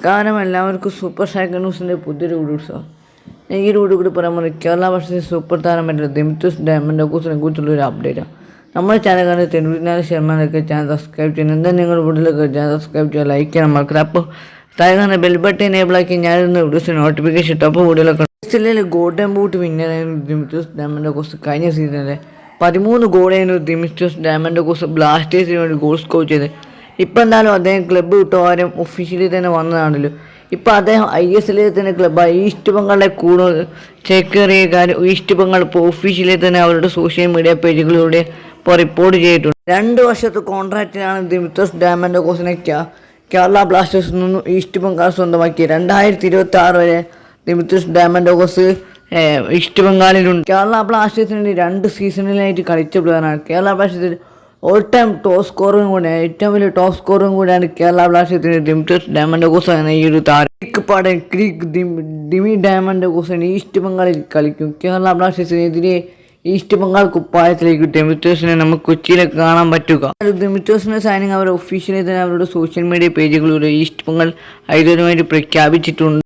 കാരണം എല്ലാവർക്കും super striker ന്യൂസിൻ്റെ പുതിയൊരു വീഡിയോസ് ഈ ഒരു വീഡിയോ കൂടി പറയാൻ പോകുന്നത് കേരള ബ്ലാസ്റ്റേഴ്സ് സൂപ്പർ താരമായിട്ടുള്ള ദിമിത്രോസ് ഡയമൻഡോക്കോസിനെ കുറിച്ചുള്ളൊരു അപ്ഡേറ്റാണ്. നമ്മുടെ ചാനൽ കാണുന്ന 24 ശതമാനമൊക്കെ ചാനൽ സബ്സ്ക്രൈബ് ചെയ്യുന്നത് എന്തായാലും നിങ്ങൾ വീട്ടിലൊക്കെ ചാനൽ സബ്സ്ക്രൈബ് ചെയ്യുക, ലൈക്ക് ചെയ്യാൻ മറക്കരുത്. അപ്പോൾ താഴെ ബെൽ ബട്ടൺ എനേബിൾ ആക്കി ഞാനിരുന്ന വീഡിയോസ് നോട്ടിഫിക്കേഷൻ ഇട്ടു. അപ്പോൾ വീഡിയോയിലൊക്കെ ഓസ്ട്രേലിയയിൽ ഗോൾഡൻ ബൂട്ട് വിന്നറായിരുന്നു ദിമിത്രോസ് ഡയമൻഡോക്കോസ്. കഴിഞ്ഞ സീസണിലെ 13 ഗോളായിരുന്നു ദിമിത്രോസ് ഡയമൻഡോക്കോസ് ബ്ലാസ്റ്റേഴ്സിന് വേണ്ടി ഗോൾ സ്കോർ ചെയ്തത്. ഇപ്പം എന്തായാലും അദ്ദേഹം ക്ലബ്ബ് വിട്ടോ ആരും ഒഫീഷ്യലി തന്നെ വന്നതാണല്ലോ. ഇപ്പം അദ്ദേഹം ISL തന്നെ ക്ലബ്ബായി. ഈസ്റ്റ് ബംഗാളിലെ കൂടുതൽ ചേക്കേറിയ കാര്യം ഈസ്റ്റ് ബംഗാൾ ഇപ്പോൾ ഒഫീഷ്യലി തന്നെ അവരുടെ സോഷ്യൽ മീഡിയ പേജുകളിലൂടെ ഇപ്പോൾ റിപ്പോർട്ട് ചെയ്തിട്ടുണ്ട്. 2 വർഷത്തെ കോൺട്രാക്റ്റിലാണ് ദിമിത്രോസ് ഡയമൻഡോക്കോസിനെ കേരള ബ്ലാസ്റ്റേഴ്സിൽ നിന്നും ഈസ്റ്റ് ബംഗാൾ സ്വന്തമാക്കി. 2026 വരെ ദിമിത്രോസ് ഡയമൻഡോക്കോസ് ഈസ്റ്റ് ബംഗാളിലുണ്ട്. കേരള ബ്ലാസ്റ്റേഴ്സിന് 2 സീസണിലായിട്ട് കളിച്ച പ്ലെയറാണ്. കേരള ബ്ലാസ്റ്റേഴ്സിൽ ഓൾ ടൈം ടോപ്പ് സ്കോറും കൂടിയാണ്, ഏറ്റവും വലിയ ടോപ്പ് സ്കോറും കൂടിയാണ് കേരള ബ്ലാസ്റ്റേഴ്സിന് ദിമിത്രോസ് ഡയമൻഡോക്കോസ് എന്ന ഈ ഒരു താരം. ഡിമി ഡയമൻഡോക്കോസ് ഈസ്റ്റ് ബംഗാളിൽ കളിക്കും. കേരള ബ്ലാസ്റ്റേഴ്സിനെതിരെ ഈസ്റ്റ് ബംഗാൾ കുപ്പായത്തിലേക്ക് ദിമിത്രോസിനെ നമുക്ക് കൊച്ചിയിലേക്ക് കാണാൻ പറ്റുക. ദിമിത്രോസിന്റെ സൈനിങ് അവർ ഒഫീഷ്യലി തന്നെ അവരുടെ സോഷ്യൽ മീഡിയ പേജുകളിലൂടെ ഈസ്റ്റ് ബംഗാൾ ഐതരുമായിട്ട് പ്രഖ്യാപിച്ചിട്ടുണ്ട്.